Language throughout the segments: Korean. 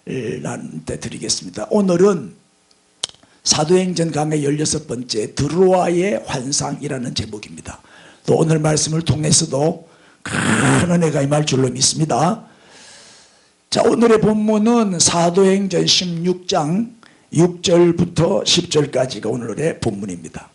나한테 드리겠습니다. 오늘은 사도행전 강의 16번째 드로아의 환상이라는 제목입니다. 또 오늘 말씀을 통해서도 큰 은혜가 임할 줄로 믿습니다. 자, 오늘의 본문은 사도행전 16장 6절부터 10절까지가 오늘의 본문입니다.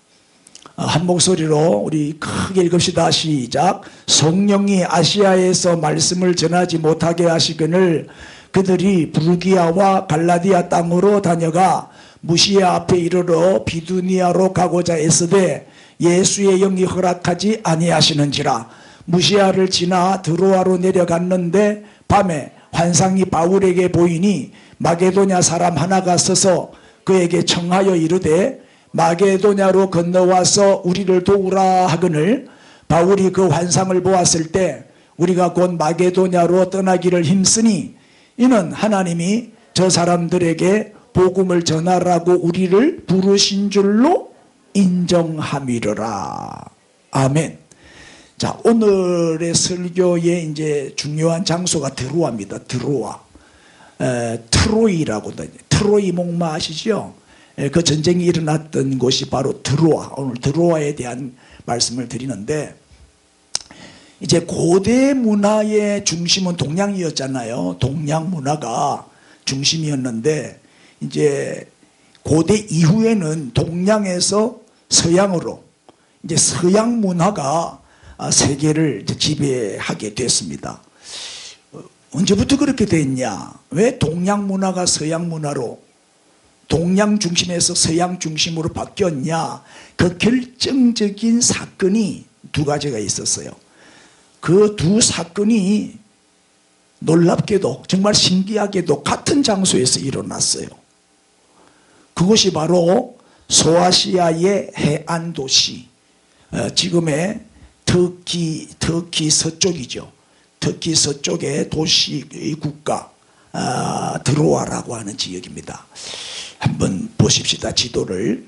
한 목소리로 우리 크게 읽읍시다. 시작. 성령이 아시아에서 말씀을 전하지 못하게 하시거늘 그들이 부르기아와 갈라디아 땅으로 다녀가 무시아 앞에 이르러 비두니아로 가고자 애쓰되 예수의 영이 허락하지 아니하시는지라. 무시아를 지나 드로아로 내려갔는데 밤에 환상이 바울에게 보이니 마게도냐 사람 하나가 서서 그에게 청하여 이르되 마게도냐로 건너와서 우리를 도우라 하거늘 바울이 그 환상을 보았을 때 우리가 곧 마게도냐로 떠나기를 힘쓰니 이는 하나님이 저 사람들에게 복음을 전하라고 우리를 부르신 줄로 인정함이로라. 아멘. 자, 오늘의 설교의 이제 중요한 장소가 드로아입니다. 드로아. 트로이라고, 트로이 목마 아시죠? 그 전쟁이 일어났던 곳이 바로 드로아. 오늘 드로아에 대한 말씀을 드리는데, 이제 고대 문화의 중심은 동양이었잖아요. 동양 문화가 중심이었는데, 이제 고대 이후에는 동양에서 서양으로 이제 서양 문화가 세계를 지배하게 됐습니다. 언제부터 그렇게 됐냐? 왜 동양 문화가 서양 문화로 동양 중심에서 서양 중심으로 바뀌었냐? 그 결정적인 사건이 두 가지가 있었어요. 그 두 사건이 놀랍게도 정말 신기하게도 같은 장소에서 일어났어요. 그것이 바로 소아시아의 해안 도시, 지금의 터키 서쪽이죠. 터키 서쪽의 도시의 국가 드로아라고 하는 지역입니다. 한번 보십시다. 지도를.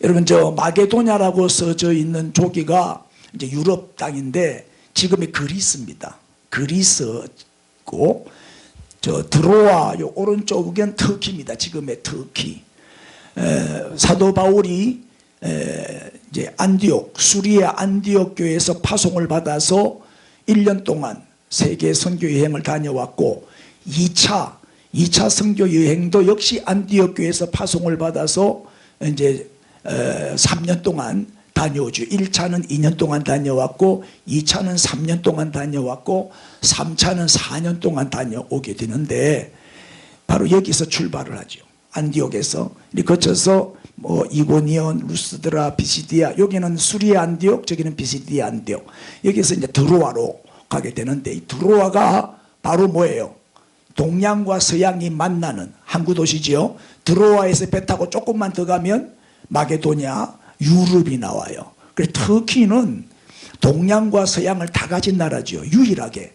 여러분, 저 마게도냐라고 써져 있는 조기가 이제 유럽 땅인데 지금의 그리스입니다. 그리스고 저 드로아 요 오른쪽은 터키입니다. 지금의 터키. 사도 바울이 이제 안디옥, 수리아 안디옥 교회에서 파송을 받아서 1년 동안 세계 선교 여행을 다녀왔고 2차 선교 여행도 역시 안디옥 교회에서 파송을 받아서 이제 3년 동안 다녀오죠. 1차는 2년 동안 다녀왔고 2차는 3년 동안 다녀왔고 3차는 4년 동안 다녀오게 되는데 바로 여기서 출발을 하죠. 안디옥에서 거쳐서 뭐 이고니온, 루스드라, 비시디아, 여기는 수리아 안디옥, 저기는 비시디아 안디옥, 여기서 이제 드로아로 가게 되는데 이 드로아가 바로 뭐예요? 동양과 서양이 만나는 항구 도시지요. 드로아에서 배 타고 조금만 더 가면 마게도냐, 유럽이 나와요. 그래서 터키는 동양과 서양을 다 가진 나라죠. 유일하게.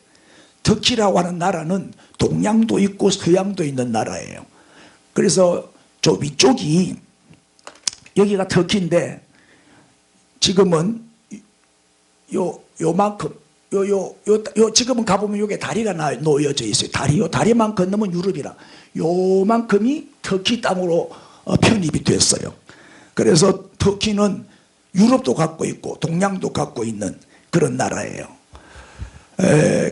터키라고 하는 나라는 동양도 있고 서양도 있는 나라예요. 그래서 저 위쪽이 여기가 터키인데 지금은 요만큼 지금은 가보면 요게 다리가 놓여져 있어요. 다리만 건너면 유럽이라. 요만큼이 터키 땅으로 편입이 됐어요. 그래서 터키는 유럽도 갖고 있고 동양도 갖고 있는 그런 나라예요.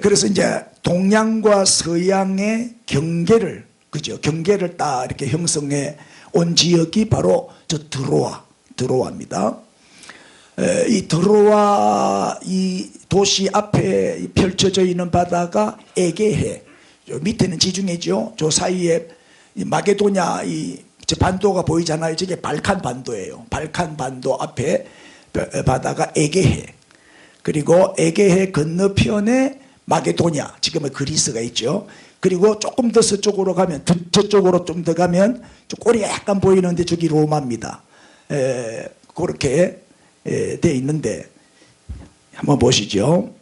그래서 이제 동양과 서양의 경계를 딱 이렇게 형성해 온 지역이 바로 저 드로아입니다. 이 드로아 이 도시 앞에 펼쳐져 있는 바다가 에게해, 밑에는 지중해죠. 저 사이에 마게도냐 저 반도가 보이잖아요. 저게 발칸 반도예요. 발칸 반도 앞에 바다가 에게해. 그리고 에게해 건너편에 마게도냐, 지금의 그리스가 있죠. 그리고 조금 더 서쪽으로 가면, 저쪽으로 좀 더 가면 꼬리가 약간 보이는데 저기 로마입니다. 그렇게 돼 있는데 한번 보시죠.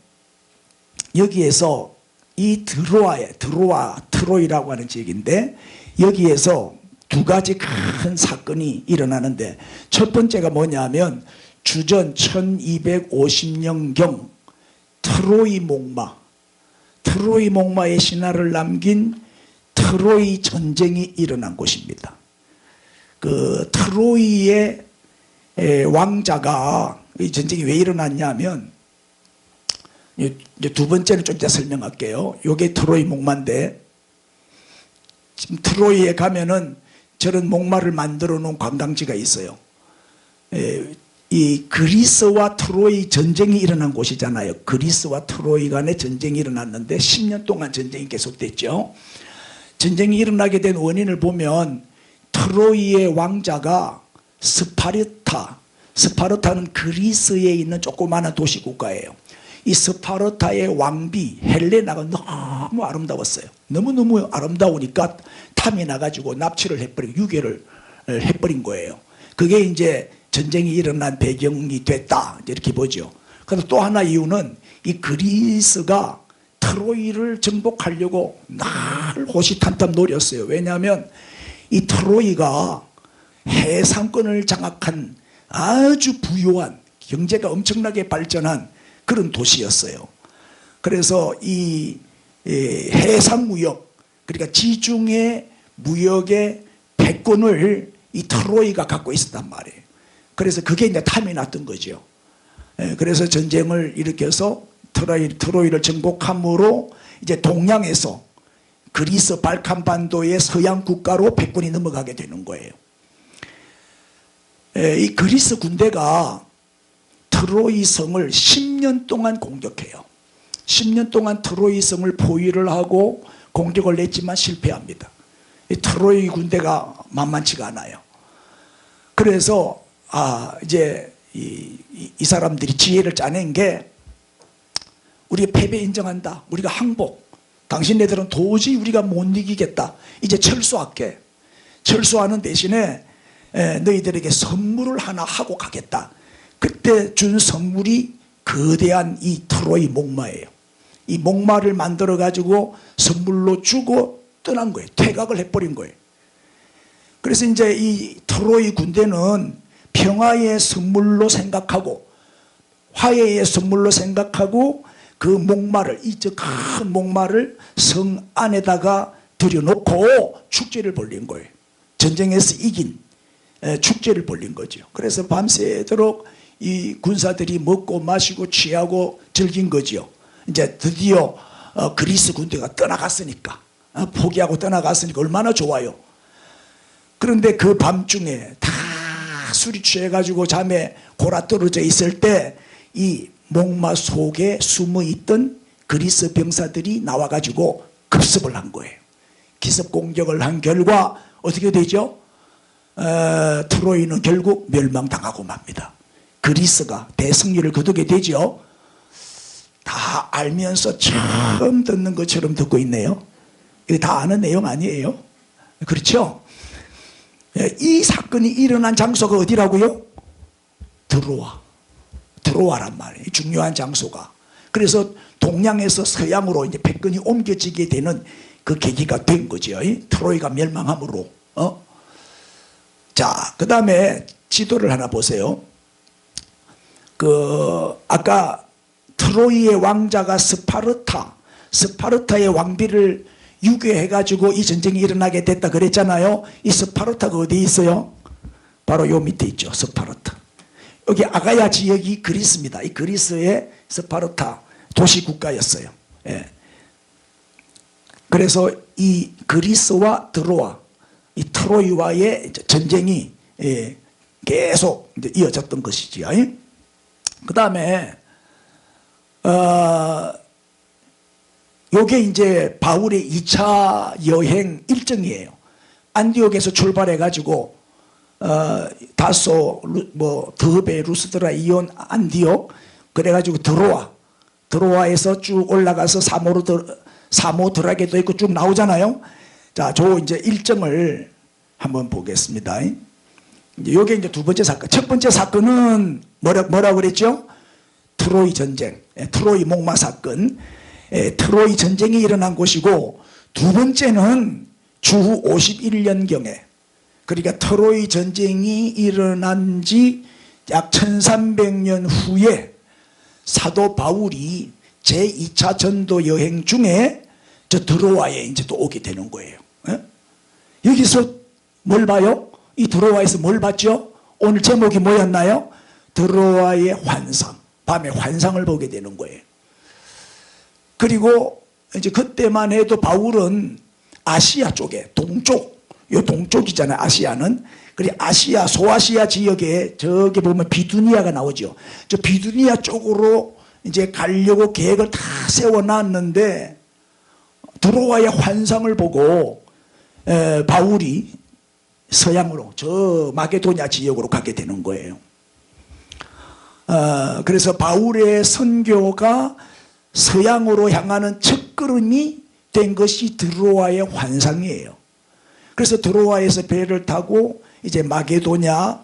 여기에서 이 트로이라고 하는 지역인데 여기에서 두 가지 큰 사건이 일어나는데 첫 번째가 뭐냐면 주전 1250년경 트로이 목마의 신화를 남긴 트로이 전쟁이 일어난 곳입니다. 그 트로이의 왕자가, 이 전쟁이 왜 일어났냐면, 이제 두 번째는 좀 이따 설명할게요. 요게 트로이 목마인데, 지금 트로이에 가면은 저런 목마를 만들어 놓은 관광지가 있어요. 이 그리스와 트로이 전쟁이 일어난 곳이잖아요. 그리스와 트로이 간의 전쟁이 일어났는데 10년 동안 전쟁이 계속됐죠. 전쟁이 일어나게 된 원인을 보면 트로이의 왕자가 스파르타는 그리스에 있는 조그마한 도시 국가예요. 이 스파르타의 왕비 헬레나가 너무 아름다웠어요. 너무너무 아름다우니까 탐이 나가지고 납치를 해버리고 유괴를 해버린 거예요. 그게 이제 전쟁이 일어난 배경이 됐다, 이렇게 보죠. 그래서 또 하나 이유는 이 그리스가 트로이를 정복하려고 날 호시탐탐 노렸어요. 왜냐하면 이 트로이가 해상권을 장악한 아주 부유한, 경제가 엄청나게 발전한 그런 도시였어요. 그래서 이 해상무역, 그러니까 지중해 무역의 패권을 이 트로이가 갖고 있었단 말이에요. 그래서 그게 이제 탐이 났던 거죠. 그래서 전쟁을 일으켜서 트로이를 정복함으로 이제 동양에서 그리스 발칸반도의 서양 국가로 패권이 넘어가게 되는 거예요. 이 그리스 군대가 트로이 성을 10년 동안 공격해요. 10년 동안 트로이 성을 포위를 하고 공격을 냈지만 실패합니다. 이 트로이 군대가 만만치가 않아요. 그래서 이제 이 사람들이 지혜를 짜낸 게, 우리가 패배 인정한다, 우리가 항복, 당신네들은 도저히 우리가 못 이기겠다, 이제 철수할게. 철수하는 대신에 너희들에게 선물을 하나 하고 가겠다. 그때 준 선물이 거대한 이 트로이 목마예요. 이 목마를 만들어 가지고 선물로 주고 떠난 거예요. 퇴각을 해버린 거예요. 그래서 이제 이 트로이 군대는 평화의 선물로 생각하고, 화해의 선물로 생각하고, 그 목마를, 이 큰 목마를 성 안에다가 들여놓고 축제를 벌린 거예요. 전쟁에서 이긴 축제를 벌린 거죠. 그래서 밤새도록 이 군사들이 먹고 마시고 취하고 즐긴 거죠. 이제 드디어 그리스 군대가 떠나갔으니까, 포기하고 떠나갔으니까 얼마나 좋아요. 그런데 그 밤중에 다 술이 취해가지고 잠에 골아떨어져 있을 때 이 목마 속에 숨어있던 그리스 병사들이 나와가지고 급습을 한 거예요. 기습 공격을 한 결과 어떻게 되죠? 트로이는 결국 멸망당하고 맙니다. 그리스가 대승리를 거두게 되죠. 다 알면서 처음 듣는 것처럼 듣고 있네요. 이거 다 아는 내용 아니에요? 그렇죠? 이 사건이 일어난 장소가 어디라고요? 드로아란 말이에요. 중요한 장소가. 그래서 동양에서 서양으로 이제 패권이 옮겨지게 되는 그 계기가 된 거죠. 트로이가 멸망함으로. 자, 그 다음에 지도를 하나 보세요. 아까 트로이의 왕자가 스파르타의 왕비를 유괴해가지고 이 전쟁이 일어나게 됐다 그랬잖아요. 이 스파르타가 어디에 있어요? 바로 요 밑에 있죠. 스파르타. 여기 아가야 지역이 그리스입니다. 이 그리스의 스파르타 도시국가였어요. 예. 그래서 이 그리스와 이 트로이와의 전쟁이 계속 이제 이어졌던 것이지요. 그 다음에 요게 이제 바울의 2차 여행 일정이에요. 안디옥에서 출발해 가지고 다소, 드베, 루스드라, 이온, 안디옥, 그래 가지고 드로아에서 쭉 올라가서 사모 드라게도 있고 쭉 나오잖아요. 자, 저 이제 일정을 한번 보겠습니다. 이제 요게 이제 두 번째 사건. 첫 번째 사건은 뭐라고 그랬죠? 트로이 전쟁, 트로이 목마 사건. 트로이 전쟁이 일어난 곳이고, 두 번째는 주후 51년경에, 그러니까 트로이 전쟁이 일어난 지 약 1300년 후에 사도 바울이 제2차 전도 여행 중에 저 드로아에 이제 또 오게 되는 거예요. 예? 여기서 뭘 봐요? 이 드로아에서 뭘 봤죠? 오늘 제목이 뭐였나요? 드로아의 환상. 밤에 환상을 보게 되는 거예요. 그리고 이제 그때만 해도 바울은 아시아 쪽에 동쪽, 요 동쪽이잖아요. 아시아는. 그리고 아시아, 소아시아 지역에 저기 보면 비두니아가 나오죠. 저 비두니아 쪽으로 이제 가려고 계획을 다 세워놨는데 드로아의 환상을 보고 바울이 서양으로 저 마게도냐 지역으로 가게 되는 거예요. 그래서 바울의 선교가 서양으로 향하는 첫걸음이 된 것이 드로아의 환상이에요. 그래서 드로아에서 배를 타고 이제 마게도냐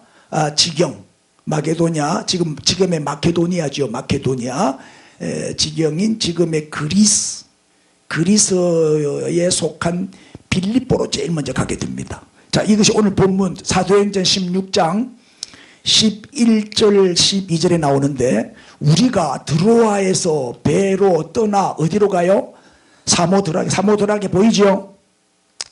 지경, 마게도냐 지금의 마케도니아죠. 마케도니아 지경인 지금의 그리스에 속한 빌립보로 제일 먼저 가게 됩니다. 자, 이것이 오늘 본문 사도행전 16장 11절 12절에 나오는데, 우리가 드로아에서 배로 떠나 어디로 가요? 사모드라게 보이죠?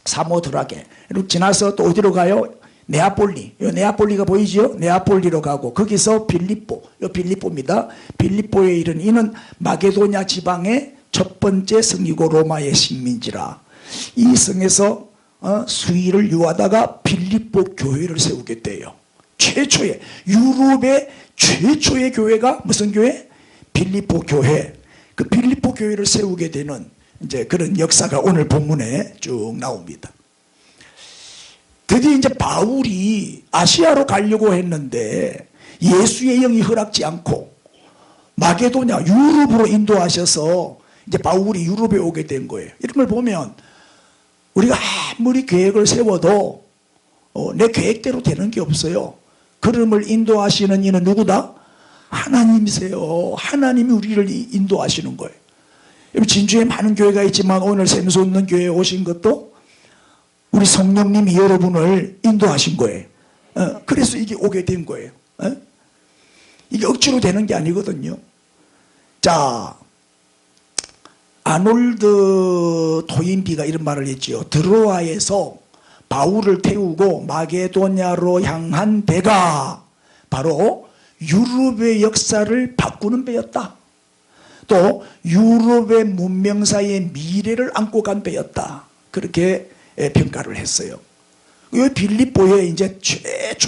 사모드라게 지나서 또 어디로 가요? 네아폴리가 보이죠? 네아폴리로 가고 거기서 빌립보입니다. 빌립보에 이른 이는 마게도냐 지방의 첫 번째 성이고 로마의 식민지라. 이 성에서 수의를 유하다가 빌립보 교회를 세우게 돼요. 유럽의 최초의 교회가 무슨 교회? 빌립보 교회. 그 빌립보 교회를 세우게 되는 이제 그런 역사가 오늘 본문에 쭉 나옵니다. 드디어 이제 바울이 아시아로 가려고 했는데 예수의 영이 허락지 않고 마게도냐 유럽으로 인도하셔서 이제 바울이 유럽에 오게 된 거예요. 이런 걸 보면 우리가 아무리 계획을 세워도 내 계획대로 되는 게 없어요. 걸음을 인도하시는 이는 누구다? 하나님이세요. 하나님이 우리를 인도하시는 거예요. 진주에 많은 교회가 있지만 오늘 샘솟는 교회에 오신 것도 우리 성령님이 여러분을 인도하신 거예요. 그래서 이게 오게 된 거예요. 이게 억지로 되는 게 아니거든요. 자, 아놀드 토인비가 이런 말을 했죠. 드로아에서 바울을 태우고 마게도냐로 향한 배가 바로 유럽의 역사를 바꾸는 배였다. 또 유럽의 문명사의 미래를 안고 간 배였다. 그렇게 평가를 했어요. 이 빌립보에 이제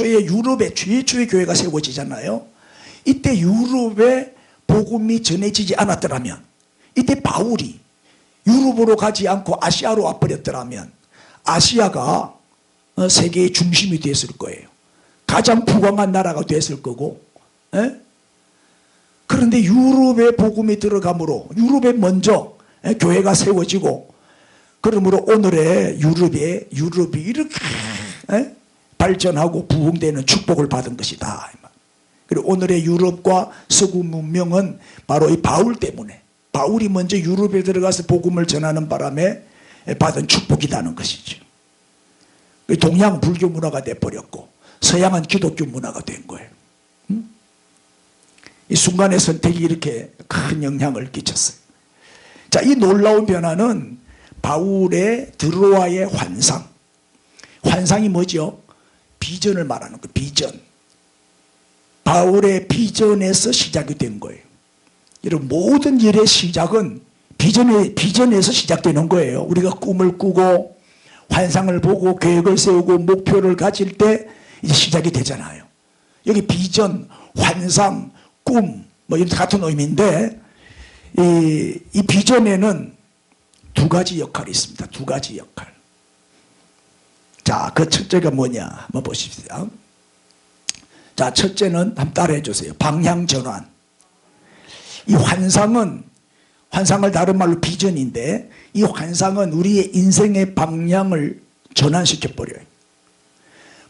유럽의 최초의 교회가 세워지잖아요. 이때 유럽에 복음이 전해지지 않았더라면, 이때 바울이 유럽으로 가지 않고 아시아로 와버렸더라면 아시아가 세계의 중심이 됐을 거예요. 가장 부강한 나라가 됐을 거고. 그런데 유럽의 복음이 들어가므로 유럽에 먼저 교회가 세워지고, 그러므로 오늘의 유럽이 이렇게 발전하고 부흥되는 축복을 받은 것이다. 그리고 오늘의 유럽과 서구 문명은 바로 이 바울 때문에, 바울이 먼저 유럽에 들어가서 복음을 전하는 바람에 받은 축복이라는 것이죠. 동양 불교 문화가 돼버렸고 서양은 기독교 문화가 된 거예요. 이 순간의 선택이 이렇게 큰 영향을 끼쳤어요. 자, 이 놀라운 변화는 바울의 드로아의 환상이 뭐죠? 비전을 말하는 거예요. 비전. 바울의 비전에서 시작이 된 거예요. 여러분, 모든 일의 시작은 비전에서 시작되는 거예요. 우리가 꿈을 꾸고 환상을 보고 계획을 세우고 목표를 가질 때 이제 시작이 되잖아요. 여기 비전, 환상, 꿈, 뭐 이런 같은 의미인데, 이 비전에는 두 가지 역할이 있습니다. 두 가지 역할. 자, 그 첫째가 뭐냐 한번 보십시오. 자, 첫째는 한번 따라해 주세요. 방향 전환. 이 환상을 다른 말로 비전인데, 이 환상은 우리의 인생의 방향을 전환시켜 버려요.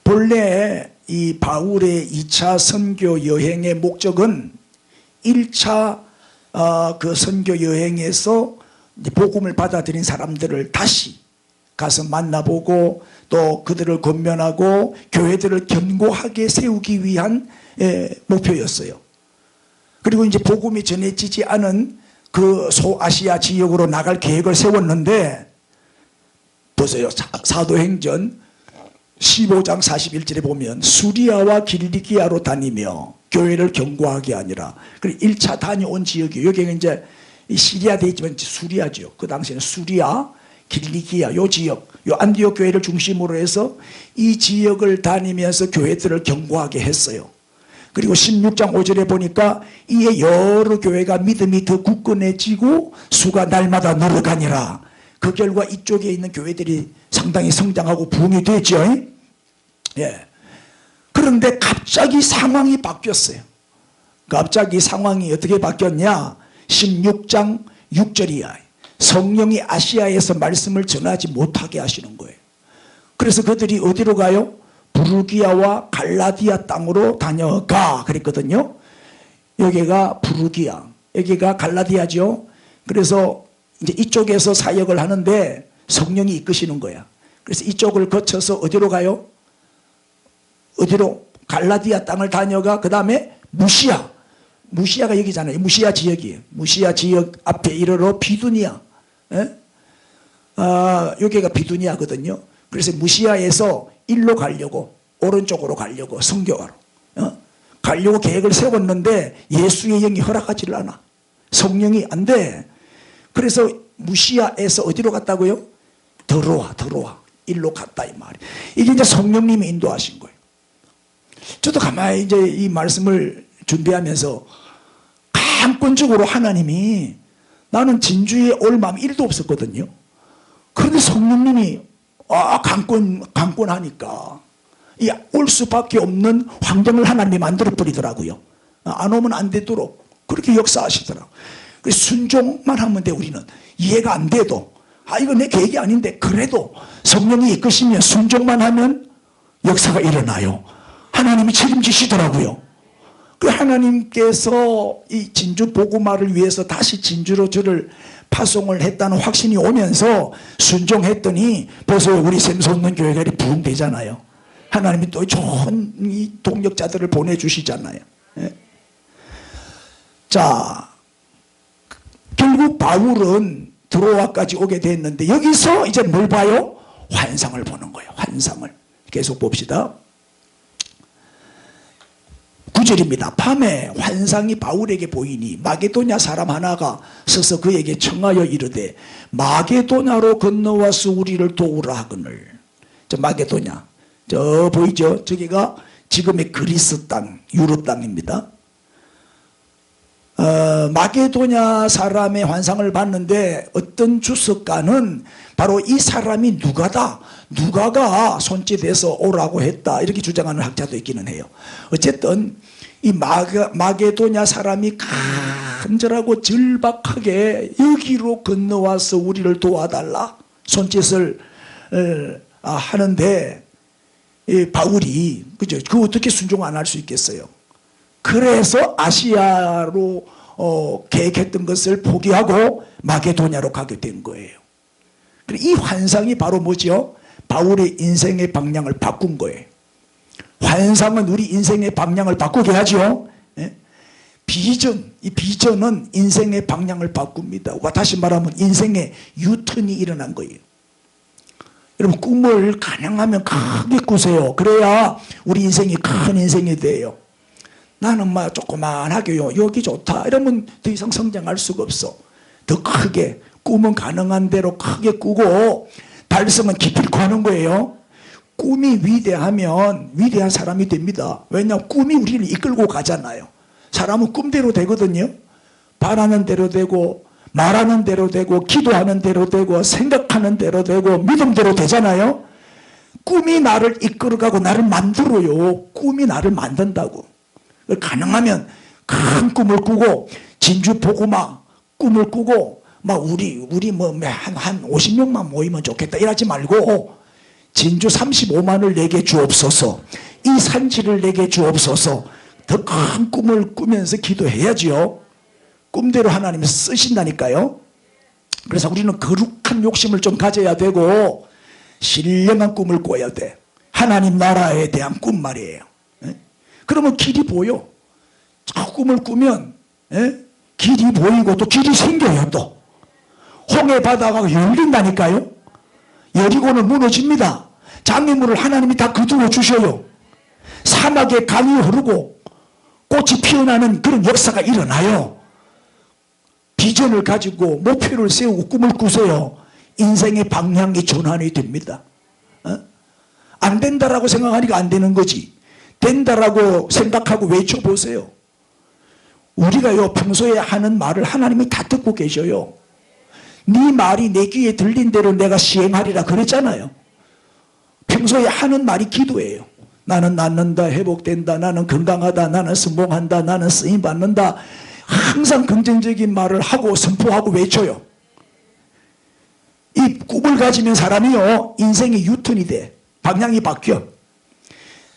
본래 이 바울의 2차 선교 여행의 목적은 1차 그 선교 여행에서 복음을 받아들인 사람들을 다시 가서 만나보고 또 그들을 권면하고 교회들을 견고하게 세우기 위한 목표였어요. 그리고 이제 복음이 전해지지 않은 그 소아시아 지역으로 나갈 계획을 세웠는데 더 보세요. 사도행전 15장 41절에 보면 수리아와 길리기아로 다니며 교회를 경고하게 아니라. 그리고 1차 다녀온 지역이 여기가 이제 시리아 돼 있지만 수리아죠. 그 당시에는 수리아, 길리기아 요 지역, 요 안디옥 교회를 중심으로 해서 이 지역을 다니면서 교회들을 경고하게 했어요. 그리고 16장 5절에 보니까 이에 여러 교회가 믿음이 더 굳건해지고 수가 날마다 늘어가니라. 그 결과 이쪽에 있는 교회들이 상당히 성장하고 부흥이 됐죠. 예. 그런데 갑자기 상황이 바뀌었어요. 갑자기 상황이 어떻게 바뀌었냐? 16장 6절이야. 성령이 아시아에서 말씀을 전하지 못하게 하시는 거예요. 그래서 그들이 어디로 가요? 부르기아와 갈라디아 땅으로 다녀가 그랬거든요. 여기가 부르기아, 여기가 갈라디아죠. 그래서 이제 이쪽에서 사역을 하는데 성령이 이끄시는 거야. 그래서 이쪽을 거쳐서 어디로 가요? 어디로? 갈라디아 땅을 다녀가 그 다음에 무시아가 여기잖아요. 무시아 지역이에요. 무시아 지역 앞에 이르러 비두니아. 여기가 비두니아거든요. 그래서 무시아에서 일로 가려고, 오른쪽으로 가려고, 선교하러 가려고 계획을 세웠는데 예수의 영이 허락하지를 않아. 성령이 안 돼. 그래서 무시아에서 어디로 갔다고요? 들어와 일로 갔다 이 말이에요. 이게 이제 성령님이 인도하신 거예요. 저도 가만히 이제 이 말씀을 준비하면서 강권적으로 하나님이, 나는 진주에 올 마음이 1도 없었거든요. 그런데 성령님이 강권하니까 올 수밖에 없는 환경을 하나님이 만들어 버리더라고요. 안 오면 안 되도록 그렇게 역사하시더라고요. 그래서 순종만 하면 돼. 우리는 이해가 안 돼도, 이거 내 계획이 아닌데 그래도 성령이 이끄시면 순종만 하면 역사가 일어나요. 하나님이 책임지시더라고요. 그 하나님께서 이 진주 복음화를 위해서 다시 진주로 저를 파송을 했다는 확신이 오면서 순종했더니 벌써 우리 샘솟는 교회가 부흥되잖아요. 하나님이 또 좋은 이 동력자들을 보내주시잖아요. 예? 자, 결국 바울은 드로아까지 오게 됐는데 여기서 이제 뭘 봐요? 환상을 보는 거예요. 환상을. 계속 봅시다. 9절입니다. 밤에 환상이 바울에게 보이니 마게도냐 사람 하나가 서서 그에게 청하여 이르되 마게도냐로 건너와서 우리를 도우라 하거늘. 저 마게도냐, 저 보이죠? 저기가 지금의 그리스 땅, 유럽 땅입니다. 마게도냐 사람의 환상을 봤는데 어떤 주석가는 바로 이 사람이 누가가 손짓해서 오라고 했다 이렇게 주장하는 학자도 있기는 해요. 어쨌든 이 마게도냐 사람이 간절하고 절박하게 여기로 건너와서 우리를 도와달라 손짓을 하는데 바울이 그죠? 그 어떻게 순종 안 할 수 있겠어요? 그래서 아시아로 계획했던 것을 포기하고 마게도냐로 가게 된 거예요. 이 환상이 바로 뭐죠? 바울의 인생의 방향을 바꾼 거예요. 환상은 우리 인생의 방향을 바꾸게 하죠. 예? 이 비전은 인생의 방향을 바꿉니다. 다시 말하면 인생의 유턴이 일어난 거예요. 여러분, 꿈을 가능하면 크게 꾸세요. 그래야 우리 인생이 큰 인생이 돼요. 나는 조그만하게요, 여기 좋다 이러면 더 이상 성장할 수가 없어. 더 크게, 꿈은 가능한 대로 크게 꾸고 달성은 기필코 하는 거예요. 꿈이 위대하면 위대한 사람이 됩니다. 왜냐하면 꿈이 우리를 이끌고 가잖아요. 사람은 꿈대로 되거든요. 바라는 대로 되고, 말하는 대로 되고, 기도하는 대로 되고, 생각하는 대로 되고, 믿음대로 되잖아요. 꿈이 나를 이끌어가고 나를 만들어요. 꿈이 나를 만든다고. 가능하면 큰 꿈을 꾸고, 진주 복음화 꿈을 꾸고, 우리 한 50명만 모이면 좋겠다 이러지 말고, 진주 35만을 내게 주옵소서, 이 산지를 내게 주옵소서, 더 큰 꿈을 꾸면서 기도해야지요. 꿈대로 하나님이 쓰신다니까요. 그래서 우리는 거룩한 욕심을 좀 가져야 되고 신령한 꿈을 꿔야 돼. 하나님 나라에 대한 꿈 말이에요. 그러면 길이 보여. 저 꿈을 꾸면 길이 보이고 또 길이 생겨요. 또 홍해 바다가 열린다니까요. 여리고는 무너집니다. 장애물을 하나님이 다 거두어 주셔요. 사막에 강이 흐르고 꽃이 피어나는 그런 역사가 일어나요. 비전을 가지고 목표를 세우고 꿈을 꾸세요. 인생의 방향이 전환이 됩니다. 안 된다라고 생각하니까 안 되는 거지. 된다라고 생각하고 외쳐보세요. 우리가요 평소에 하는 말을 하나님이 다 듣고 계셔요. 네 말이 내 귀에 들린 대로 내가 시행하리라 그랬잖아요. 평소에 하는 말이 기도예요. 나는 낫는다, 회복된다, 나는 건강하다, 나는 성공한다, 나는 쓰임받는다. 항상 긍정적인 말을 하고 선포하고 외쳐요. 이 꿈을 가지면 사람이요 인생이 유턴이 돼. 방향이 바뀌어.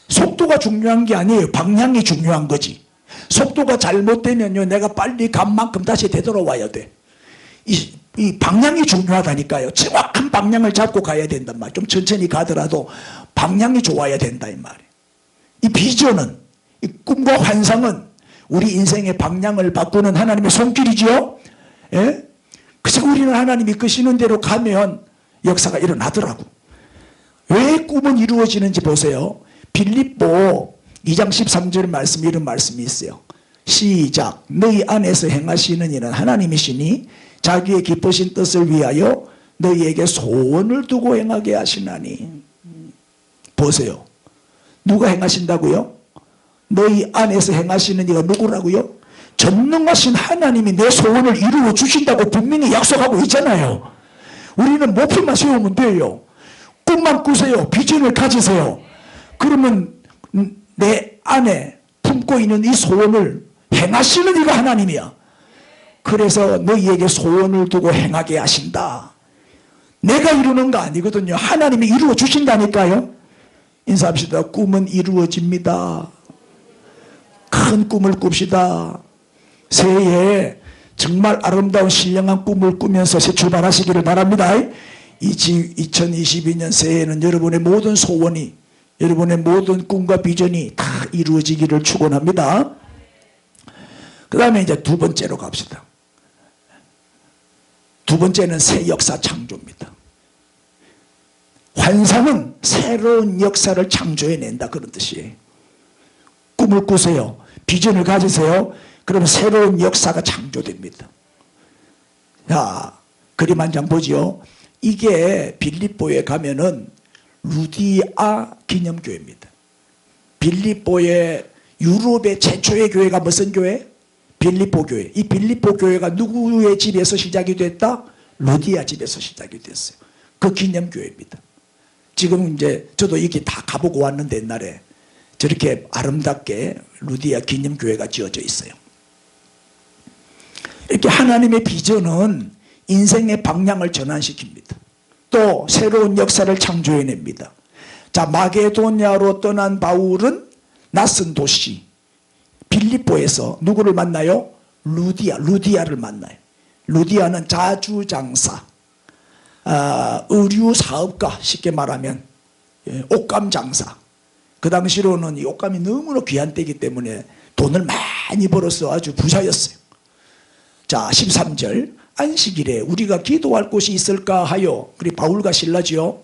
속도가 중요한 게 아니에요. 방향이 중요한 거지. 속도가 잘못되면요 내가 빨리 간 만큼 다시 되돌아와야 돼. 이 방향이 중요하다니까요. 정확한 방향을 잡고 가야 된단 말이에요. 좀 천천히 가더라도 방향이 좋아야 된다 이 말이에요. 이 비전은, 이 꿈과 환상은 우리 인생의 방향을 바꾸는 하나님의 손길이지요. 예? 그래서 우리는 하나님이 끄시는 대로 가면 역사가 일어나더라고. 왜 꿈은 이루어지는지 보세요. 빌립보 2장 13절 말씀, 이런 말씀이 있어요. 시작. 너희 안에서 행하시는 일은 하나님이시니 자기의 기쁘신 뜻을 위하여 너희에게 소원을 두고 행하게 하시나니. 보세요. 누가 행하신다고요? 너희 안에서 행하시는 이가 누구라고요? 전능하신 하나님이 내 소원을 이루어 주신다고 분명히 약속하고 있잖아요. 우리는 목표만 세우면 돼요. 꿈만 꾸세요. 비전을 가지세요. 그러면 내 안에 품고 있는 이 소원을 행하시는 이가 하나님이야. 그래서 너희에게 소원을 두고 행하게 하신다. 내가 이루는 거 아니거든요. 하나님이 이루어 주신다니까요. 인사합시다. 꿈은 이루어집니다. 큰 꿈을 꿉시다. 새해에 정말 아름다운 신령한 꿈을 꾸면서 새 출발하시기를 바랍니다. 2022년 새해에는 여러분의 모든 소원이, 여러분의 모든 꿈과 비전이 다 이루어지기를 축원합니다. 그 다음에 이제 두 번째로 갑시다. 두 번째는 새 역사 창조입니다. 환상은 새로운 역사를 창조해낸다 그런 뜻이에요. 꿈을 꾸세요. 비전을 가지세요. 그러면 새로운 역사가 창조됩니다. 자, 그림 한 장 보지요. 이게 빌립보에 가면은 루디아 기념교회입니다. 빌립보의 유럽의 최초의 교회가 무슨 교회? 빌립보 교회. 이 빌립보 교회가 누구의 집에서 시작이 됐다? 루디아 집에서 시작이 됐어요. 그 기념교회입니다. 지금 이제 저도 이렇게 다 가보고 왔는데 옛날에 저렇게 아름답게 루디아 기념교회가 지어져 있어요. 이렇게 하나님의 비전은 인생의 방향을 전환시킵니다. 또 새로운 역사를 창조해냅니다. 자, 마게도냐로 떠난 바울은 낯선 도시 빌립보에서 누구를 만나요? 루디아를 만나요. 루디아는 자주장사, 의류사업가, 쉽게 말하면 옷감 장사. 그 당시로는 이 옷감이 너무나 귀한 때이기 때문에 돈을 많이 벌어서 아주 부자였어요. 자, 13절. 안식일에 우리가 기도할 곳이 있을까 하여, 그리고 바울과 실라지요.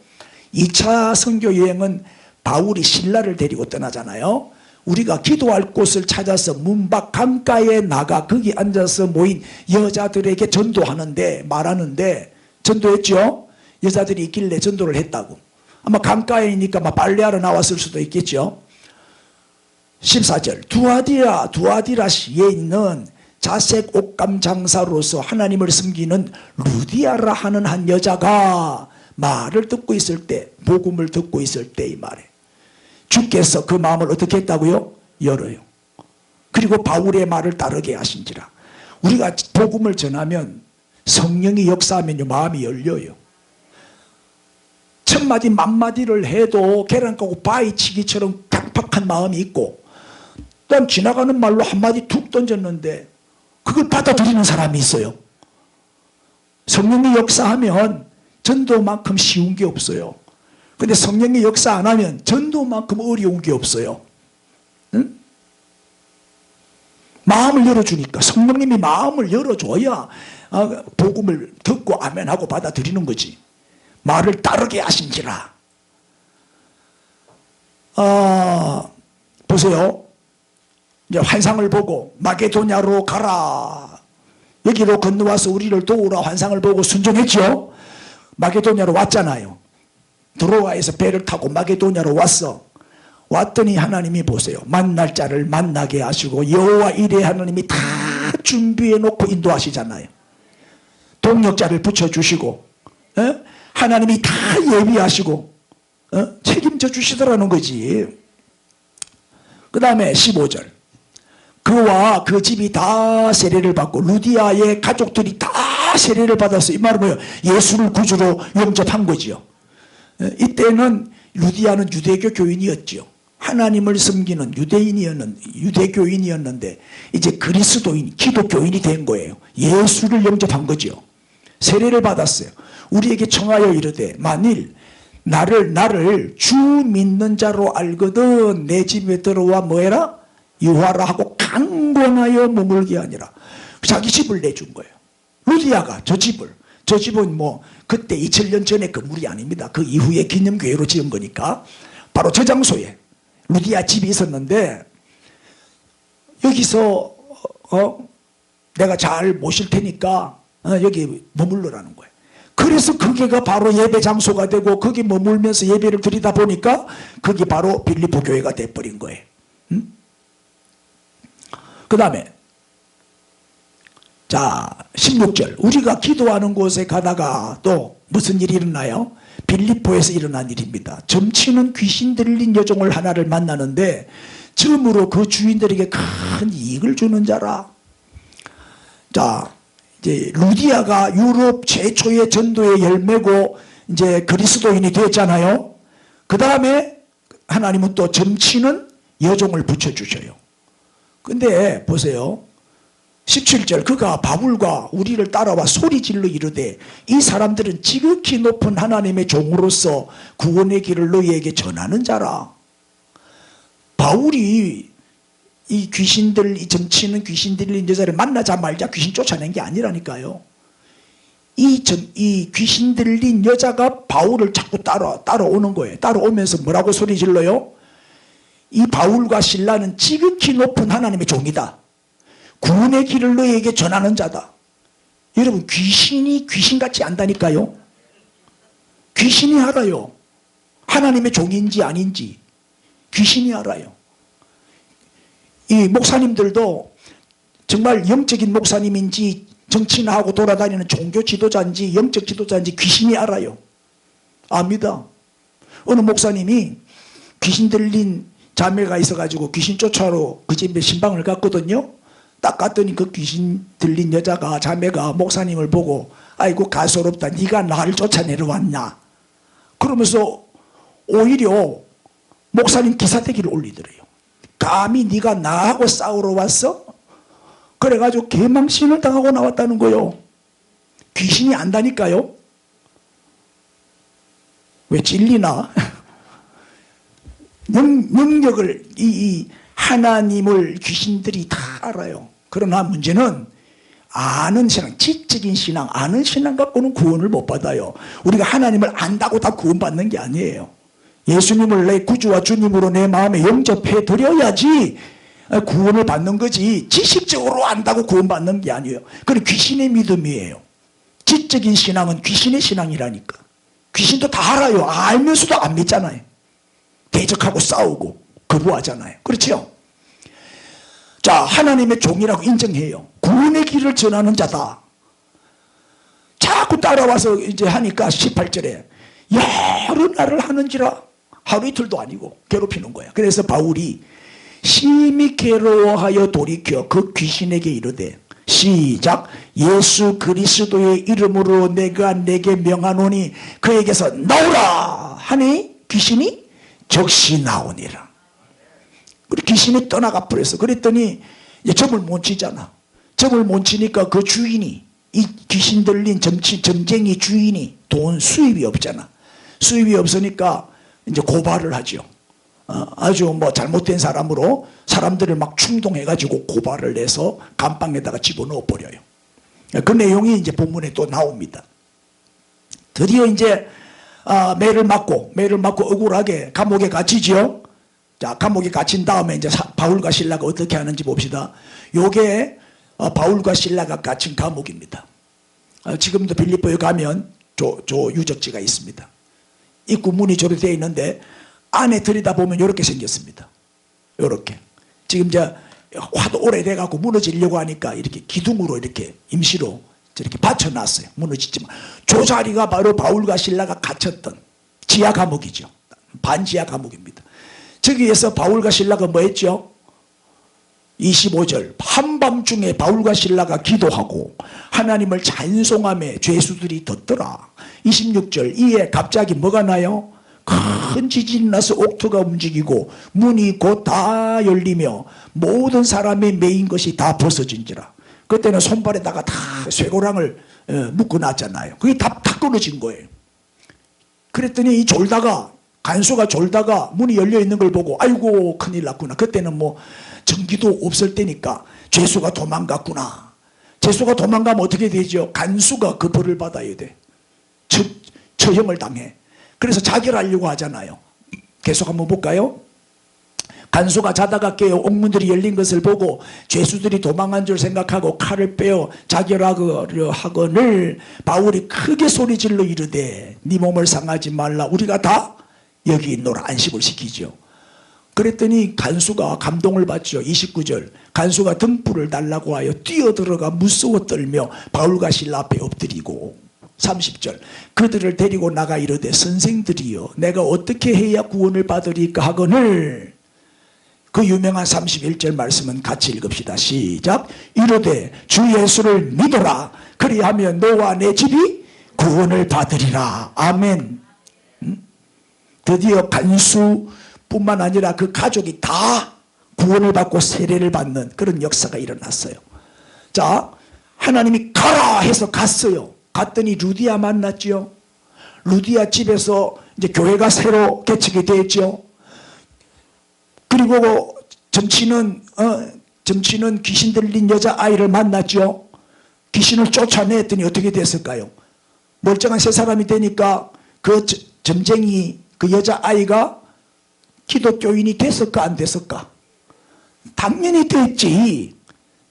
2차 선교 여행은 바울이 신라를 데리고 떠나잖아요. 우리가 기도할 곳을 찾아서 문밖 강가에 나가 거기 앉아서 모인 여자들에게 전도하는데, 말하는데, 전도했죠. 여자들이 있길래 전도를 했다고. 아마 강가에니까 빨래하러 나왔을 수도 있겠죠. 14절. 두아디라시에 있는 자색 옷감 장사로서 하나님을 섬기는 루디아라 하는 한 여자가 말을 듣고 있을 때, 복음을 듣고 있을 때, 이 말에 주께서 그 마음을 어떻게 했다고요? 열어요. 그리고 바울의 말을 따르게 하신지라. 우리가 복음을 전하면, 성령이 역사하면요 마음이 열려요. 천마디 만마디를 해도 계란 까고 바위치기처럼 강팍한 마음이 있고, 그다음 지나가는 말로 한마디 툭 던졌는데 그걸 받아들이는 사람이 있어요. 성령이 역사하면 전도만큼 쉬운 게 없어요. 근데 성령이 역사 안 하면 전도만큼 어려운 게 없어요. 응? 마음을 열어주니까, 성령님이 마음을 열어줘야 복음을 듣고 아멘하고 받아들이는 거지. 말을 따르게 하신지라. 보세요. 이제 환상을 보고 마게도냐로 가라. 여기로 건너와서 우리를 도우라. 환상을 보고 순종했죠. 마게도냐로 왔잖아요. 드로아에서 배를 타고 마게도냐로 왔더니 하나님이 보세요. 만날 자를 만나게 하시고 여호와 이레 하나님이 다 준비해 놓고 인도하시잖아요. 동력자를 붙여주시고 하나님이 다 예비하시고 책임져 주시더라는 거지. 그 다음에 15절. 그와 그 집이 다 세례를 받고 루디아의 가족들이 다 세례를 받았어요. 이 말은 뭐예요? 예수를 구주로 영접한 거지요. 이때는 루디아는 유대교 교인이었죠. 하나님을 섬기는 유대교인이었는데 이제 그리스도인, 기독교인이 된 거예요. 예수를 영접한 거죠. 세례를 받았어요. 우리에게 청하여 이르되 만일 나를 주 믿는 자로 알거든 내 집에 들어와 뭐해라? 유하라 하고 강권하여 머물게 하니라. 자기 집을 내준 거예요. 루디아가 저 집은 뭐 그때 2000년 전에 건물이 아닙니다. 그 이후에 기념교회로 지은 거니까 바로 저 장소에 루디아 집이 있었는데 여기서 내가 잘 모실 테니까 여기 머물러라는 거예요. 그래서 거기가 바로 예배 장소가 되고 거기 머물면서 예배를 드리다 보니까 거기 바로 빌립보 교회가 돼버린 거예요. 그 다음에 자 16절. 우리가 기도하는 곳에 가다가 또 무슨 일이 일어나요? 빌립보에서 일어난 일입니다. 점치는 귀신 들린 여종을 하나를 만나는데 처음으로 그 주인들에게 큰 이익을 주는 자라. 자 이제 루디아가 유럽 최초의 전도의 열매고 이제 그리스도인이 됐잖아요. 그 다음에 하나님은 또 점치는 여종을 붙여주셔요. 근데 보세요. 17절. 그가 바울과 우리를 따라와 소리질러 이르되 이 사람들은 지극히 높은 하나님의 종으로서 구원의 길을 너희에게 전하는 자라. 바울이 이 귀신들, 이 점치는 귀신 들린 여자를 만나자 말자 귀신 쫓아낸 게 아니라니까요. 이 귀신 들린 여자가 바울을 자꾸 따라오는 거예요. 따라오면서 뭐라고 소리 질러요? 이 바울과 실라는 지극히 높은 하나님의 종이다. 구원의 길을 너희에게 전하는 자다. 여러분 귀신이 귀신같이 안다니까요. 귀신이 알아요. 하나님의 종인지 아닌지 귀신이 알아요. 이 목사님들도 정말 영적인 목사님인지 정치나 하고 돌아다니는 종교 지도자인지 영적 지도자인지 귀신이 알아요. 압니다. 어느 목사님이 귀신 들린 자매가 있어가지고 귀신 쫓아로 그 집에 신방을 갔거든요. 딱 갔더니 그 귀신 들린 여자가 자매가 목사님을 보고 아이고 가소롭다. 네가 나를 쫓아내려 왔냐. 그러면서 오히려 목사님 기사대기를 올리더래요. 감히 네가 나하고 싸우러 왔어? 그래가지고 개망신을 당하고 나왔다는 거요. 귀신이 안다니까요. 왜 찔리나? 능력을 이 하나님을 귀신들이 다 알아요. 그러나 문제는 아는 신앙, 지적인 신앙, 아는 신앙 갖고는 구원을 못 받아요. 우리가 하나님을 안다고 다 구원받는 게 아니에요. 예수님을 내 구주와 주님으로 내 마음에 영접해 드려야지 구원을 받는 거지 지식적으로 안다고 구원받는 게 아니에요. 그건 귀신의 믿음이에요. 지적인 신앙은 귀신의 신앙이라니까. 귀신도 다 알아요. 알면서도 안 믿잖아요. 대적하고 싸우고 거부하잖아요. 그렇죠? 자, 하나님의 종이라고 인정해요. 구원의 길을 전하는 자다. 자꾸 따라와서 이제 하니까 18절에 여러 날을 하는지라. 하루 이틀도 아니고 괴롭히는 거야. 그래서 바울이 심히 괴로워하여 돌이켜 그 귀신에게 이르되 시작. 예수 그리스도의 이름으로 내가 내게 명하노니 그에게서 나오라 하니 귀신이 즉시 나오니라. 그리고 귀신이 떠나가 버렸어. 그랬더니 이제 점을 못 치잖아. 점을 못 치니까 그 주인이 이 귀신 들린 점쟁이 주인이 돈 수입이 없잖아. 수입이 없으니까 이제 고발을 하죠. 아주 뭐 잘못된 사람으로 사람들을 막 충동해가지고 고발을 해서 감방에다가 집어넣어 버려요. 그 내용이 이제 본문에 또 나옵니다. 드디어 이제 매를 맞고 억울하게 감옥에 갇히지요. 자, 감옥에 갇힌 다음에 이제 바울과 실라가 어떻게 하는지 봅시다. 요게 바울과 실라가 갇힌 감옥입니다. 지금도 빌립보에 가면 저 유적지가 있습니다. 입구 문이 저렇게 되어 있는데 안에 들여다보면 이렇게 생겼습니다. 이렇게. 지금 이제 화도 오래돼 갖고 무너지려고 하니까 이렇게 기둥으로 이렇게 임시로 저렇게 받쳐놨어요. 무너지지만 저 자리가 바로 바울과 실라가 갇혔던 지하 감옥이죠. 반지하 감옥입니다. 저기에서 바울과 실라가 뭐 했죠? 25절 한밤중에 바울과 실라가 기도하고 하나님을 찬송하며 죄수들이 덧더라. 26절 이에 갑자기 뭐가 나요? 큰 지진이 나서 옥토가 움직이고 문이 곧 다 열리며 모든 사람이 매인 것이 다 벗어진지라. 그때는 손발에다가 다 쇠고랑을 묶어놨잖아요. 그게 다 끊어진 거예요. 그랬더니 간수가 졸다가 문이 열려있는 걸 보고 아이고 큰일 났구나. 그때는 뭐 전기도 없을 때니까 죄수가 도망갔구나. 죄수가 도망가면 어떻게 되죠? 간수가 그 벌을 받아야 돼. 처형을 당해. 그래서 자결하려고 하잖아요. 계속 한번 볼까요? 간수가 자다가 깨어 옥문들이 열린 것을 보고 죄수들이 도망한 줄 생각하고 칼을 빼어 자결하려 하거늘 바울이 크게 소리질러 이르되 네 몸을 상하지 말라. 우리가 다 여기 있노라. 안식을 시키죠. 그랬더니 간수가 감동을 받죠. 29절 간수가 등불을 달라고 하여 뛰어들어가 무서워 떨며 바울과 실라 앞에 엎드리고 30절 그들을 데리고 나가 이르되 선생들이여 내가 어떻게 해야 구원을 받으리까 하거늘 그 유명한 31절 말씀은 같이 읽읍시다. 시작. 이르되 주 예수를 믿어라. 그리하면 너와 내 집이 구원을 받으리라. 아멘. 드디어 간수뿐만 아니라 그 가족이 다 구원을 받고 세례를 받는 그런 역사가 일어났어요. 자, 하나님이 가라 해서 갔어요. 갔더니 루디아 만났죠. 루디아 집에서 이제 교회가 새로 개척이 됐죠. 그리고 점치는 귀신 들린 여자아이를 만났죠. 귀신을 쫓아냈더니 어떻게 됐을까요? 멀쩡한 세 사람이 되니까 그 점쟁이 그 여자아이가 기독교인이 됐을까 안 됐을까? 당연히 됐지.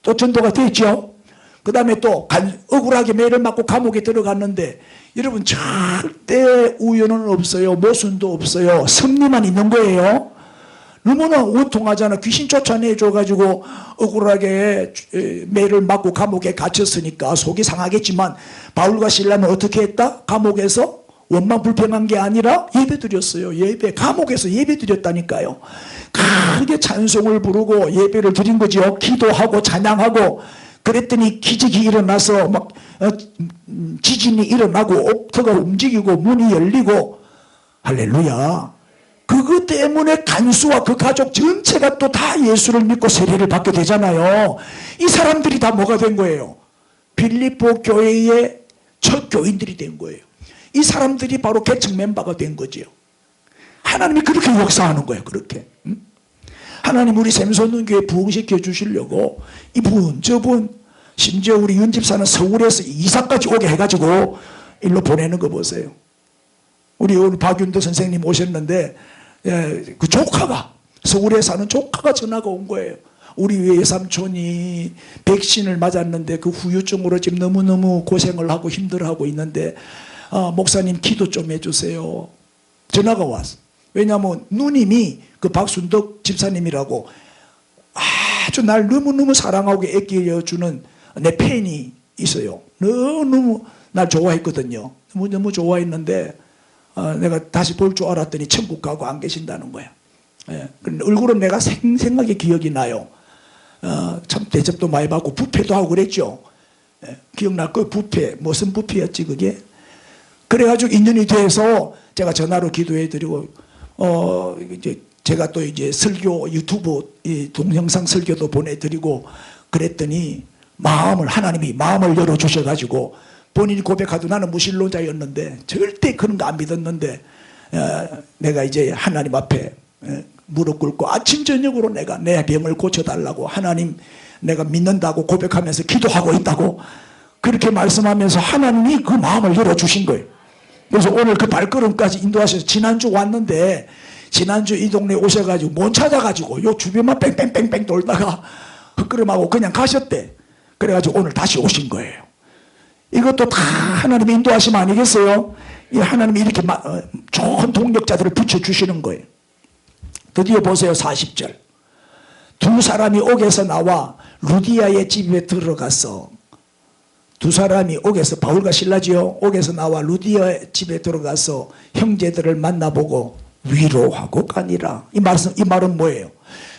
또 전도가 됐죠. 그 다음에 또 억울하게 매를 맞고 감옥에 들어갔는데 여러분 절대 우연은 없어요. 모순도 없어요. 섭리만 있는 거예요. 너무나 원통하잖아. 귀신 쫓아내줘가지고 억울하게 매를 맞고 감옥에 갇혔으니까 속이 상하겠지만 바울과 실라는 어떻게 했다? 감옥에서 원망 불평한 게 아니라 예배 드렸어요. 예배. 감옥에서 예배 드렸다니까요. 크게 찬송을 부르고 예배를 드린 거죠. 기도하고 찬양하고 그랬더니 기적이 일어나서 막 지진이 일어나고 옥토가 움직이고 문이 열리고 할렐루야. 그것 때문에 간수와 그 가족 전체가 또 다 예수를 믿고 세례를 받게 되잖아요. 이 사람들이 다 뭐가 된 거예요? 빌립보 교회의 첫 교인들이 된 거예요. 이 사람들이 바로 개척 멤버가 된 거죠. 하나님이 그렇게 역사하는 거예요. 그렇게. 하나님 우리 샘솟는교회 부흥시켜 주시려고 이분 저분 심지어 우리 윤 집사는 서울에서 이사까지 오게 해가지고 일로 보내는 거 보세요. 우리 오늘 박윤도 선생님 오셨는데 그 조카가 서울에 사는 조카가 전화가 온 거예요. 우리 외삼촌이 백신을 맞았는데 그 후유증으로 지금 너무너무 고생을 하고 힘들어하고 있는데 목사님 기도 좀 해주세요. 전화가 왔어. 왜냐하면 누님이 그 박순덕 집사님이라고 아주 날 너무너무 사랑하고 애끼려주는 내 팬이 있어요. 너무 날 좋아했거든요. 너무 좋아했는데 내가 다시 볼 줄 알았더니 천국 가고 안 계신다는 거야. 예. 얼굴은 내가 생생하게 기억이 나요. 참 대접도 많이 받고 부패도 하고 그랬죠. 예. 기억날 거예요. 부패. 무슨 부패였지 그게? 그래가지고 인연이 돼서 제가 전화로 기도해드리고 이제 제가 또 이제 설교 유튜브 동영상 설교도 보내드리고 그랬더니 하나님이 마음을 열어주셔가지고 본인이 고백하도 나는 무신론자였는데 절대 그런 거 안 믿었는데 내가 이제 하나님 앞에 무릎 꿇고 아침 저녁으로 내가 내 병을 고쳐달라고 하나님 내가 믿는다고 고백하면서 기도하고 있다고 그렇게 말씀하면서 하나님이 그 마음을 열어주신 거예요. 그래서 오늘 그 발걸음까지 인도하셔서 지난주 왔는데 지난주 이 동네 오셔가지고 못 찾아가지고 요 주변만 뺑뺑뺑뺑 돌다가 헛걸음하고 그냥 가셨대. 그래가지고 오늘 다시 오신 거예요. 이것도 다 하나님의 인도하심 아니겠어요? 이 하나님이 이렇게 좋은 동력자들을 붙여주시는 거예요. 드디어 보세요. 40절. 두 사람이 옥에서 나와 루디아의 집에 들어가서, 두 사람이 옥에서, 바울과 실라지요, 옥에서 나와 루디아의 집에 들어가서 형제들을 만나보고 위로하고 가니라. 이 말은 뭐예요?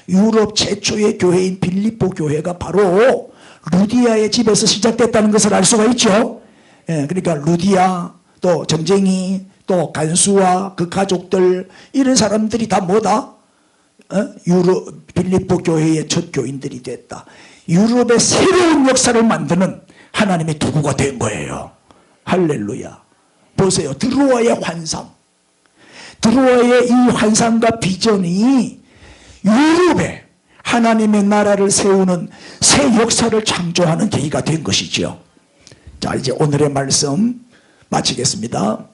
유럽 최초의 교회인 빌립보 교회가 바로 루디아의 집에서 시작됐다는 것을 알 수가 있죠. 예, 그러니까 루디아, 또 점쟁이, 또 간수와 그 가족들, 이런 사람들이 다 뭐다? 유럽 빌립보 교회의 첫 교인들이 됐다. 유럽의 새로운 역사를 만드는 하나님의 도구가 된 거예요. 할렐루야. 보세요. 드로아의 환상, 드로아의 이 환상과 비전이 유럽에 하나님의 나라를 세우는 새 역사를 창조하는 계기가 된 것이죠. 자, 이제 오늘의 말씀 마치겠습니다.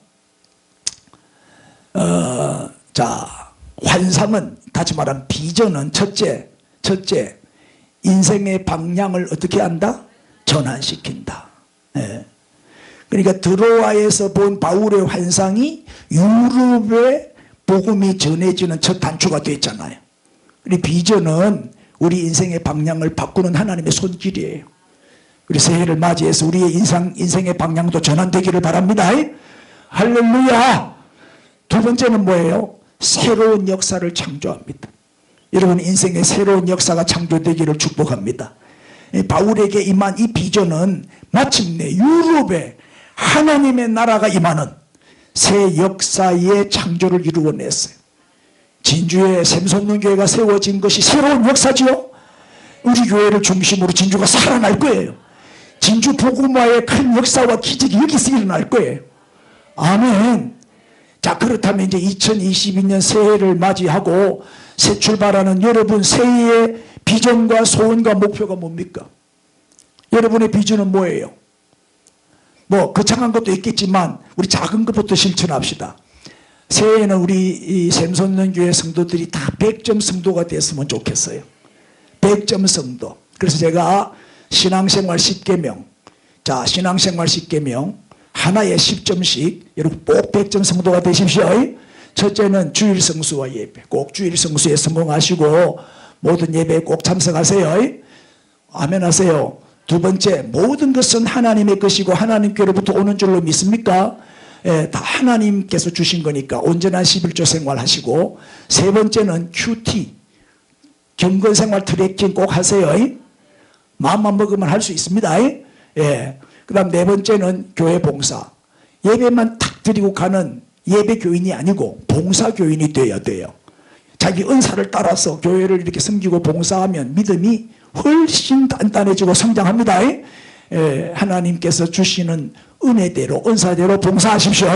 자, 환상은, 다시 말하면 비전은 첫째, 인생의 방향을 어떻게 한다? 전환시킨다. 예. 그러니까 드로아에서 본 바울의 환상이 유럽에 복음이 전해지는 첫 단추가 됐잖아요. 우리 비전은 우리 인생의 방향을 바꾸는 하나님의 손길이에요. 우리 새해를 맞이해서 우리의 인생의 방향도 전환되기를 바랍니다. 할렐루야. 두 번째는 뭐예요? 새로운 역사를 창조합니다. 여러분, 인생의 새로운 역사가 창조되기를 축복합니다. 바울에게 임한 이 비전은 마침내 유럽에 하나님의 나라가 임하는 새 역사의 창조를 이루어냈어요. 진주의 샘솟는 교회가 세워진 것이 새로운 역사지요. 우리 교회를 중심으로 진주가 살아날 거예요. 진주 복음화의 큰 역사와 기적이 여기서 일어날 거예요. 아멘. 자, 그렇다면 이제 2022년 새해를 맞이하고 새 출발하는 여러분, 새해의 비전과 소원과 목표가 뭡니까? 여러분의 비전은 뭐예요? 뭐 거창한 것도 있겠지만 우리 작은 것부터 실천합시다. 새해에는 우리 이 샘솟는 교회 성도들이 다 100점 성도가 됐으면 좋겠어요. 100점 성도. 그래서 제가 신앙생활 10계명, 자, 신앙생활 10계명 하나에 10점씩 여러분 꼭 100점 성도가 되십시오. 첫째는 주일 성수와 예배, 꼭 주일 성수에 성공하시고 모든 예배에 꼭 참석하세요. 아멘 하세요. 두 번째, 모든 것은 하나님의 것이고 하나님께로부터 오는 줄로 믿습니까? 예, 다 하나님께서 주신 거니까 온전한 11조 생활하시고, 세 번째는 QT, 경건생활 트래킹 꼭 하세요. 마음만 먹으면 할 수 있습니다. 예. 그 다음 네 번째는 교회 봉사, 예배만 탁 드리고 가는 예배 교인이 아니고 봉사 교인이 되어야 돼요. 자기 은사를 따라서 교회를 이렇게 섬기고 봉사하면 믿음이 훨씬 단단해지고 성장합니다. 예, 하나님께서 주시는 은혜대로 은사대로 봉사하십시오.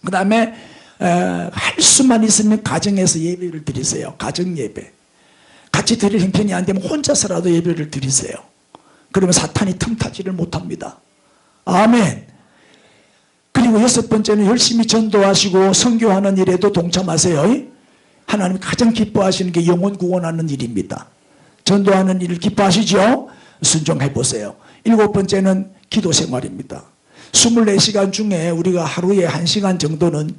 그 다음에 할 수만 있으면 가정에서 예배를 드리세요. 가정 예배. 같이 드릴 형편이 안 되면 혼자서라도 예배를 드리세요. 그러면 사탄이 틈타지를 못합니다. 아멘. 그리고 여섯 번째는 열심히 전도하시고 선교하는 일에도 동참하세요. 하나님 가장 기뻐하시는 게 영혼 구원하는 일입니다. 전도하는 일을 기뻐하시죠? 순종해 보세요. 일곱 번째는 기도 생활입니다. 24시간 중에 우리가 하루에 1시간 정도는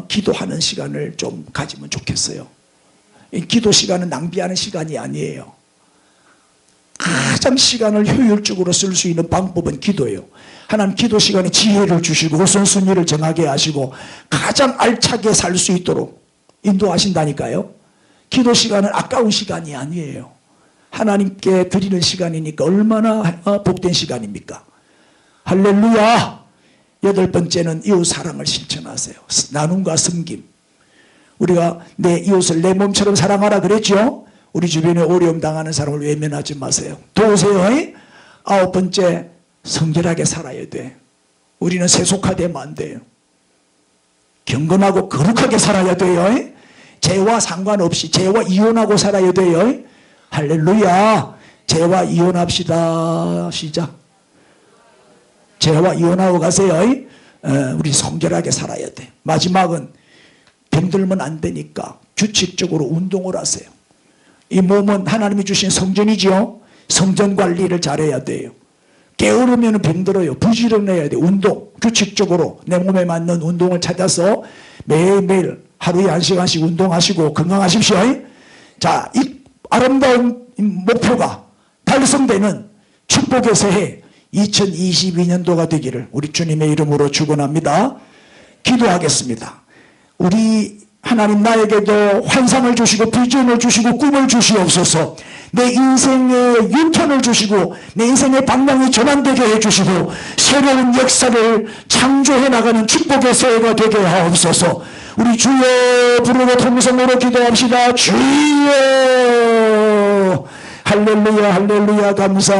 기도하는 시간을 좀 가지면 좋겠어요. 이 기도 시간은 낭비하는 시간이 아니에요. 가장 시간을 효율적으로 쓸 수 있는 방법은 기도예요. 하나님 기도 시간에 지혜를 주시고 우선순위를 정하게 하시고 가장 알차게 살 수 있도록 인도하신다니까요. 기도 시간은 아까운 시간이 아니에요. 하나님께 드리는 시간이니까 얼마나 복된 시간입니까? 할렐루야. 여덟 번째는 이웃 사랑을 실천하세요. 나눔과 섬김. 우리가 내 이웃을 내 몸처럼 사랑하라 그랬죠. 우리 주변에 어려움 당하는 사람을 외면하지 마세요. 도우세요. 아홉 번째, 성결하게 살아야 돼. 우리는 세속화되면 안 돼요. 경건하고 거룩하게 살아야 돼요. 죄와 상관없이 죄와 이혼하고 살아야 돼요. 할렐루야. 죄와 이혼합시다. 시작. 죄와 이혼하고 가세요. 우리 성결하게 살아야 돼. 마지막은 병들면 안 되니까 규칙적으로 운동을 하세요. 이 몸은 하나님이 주신 성전이죠. 성전 관리를 잘해야 돼요. 게으르면 병들어요. 부지런해야 돼요. 운동 규칙적으로 내 몸에 맞는 운동을 찾아서 매일매일 하루에 1시간씩 운동하시고 건강하십시오. 자, 이 아름다운 목표가 달성되는 축복의 새해 2022년도가 되기를 우리 주님의 이름으로 축원합니다. 기도하겠습니다. 우리 하나님 나에게도 환상을 주시고 비전을 주시고 꿈을 주시옵소서. 내 인생의 윤턴을 주시고 내 인생의 방향이 전환되게 해주시고 새로운 역사를 창조해 나가는 축복의 새해가 되게 하옵소서. 우리 주여 부르고 통성으로 기도합시다. 주여 할렐루야 할렐루야 감사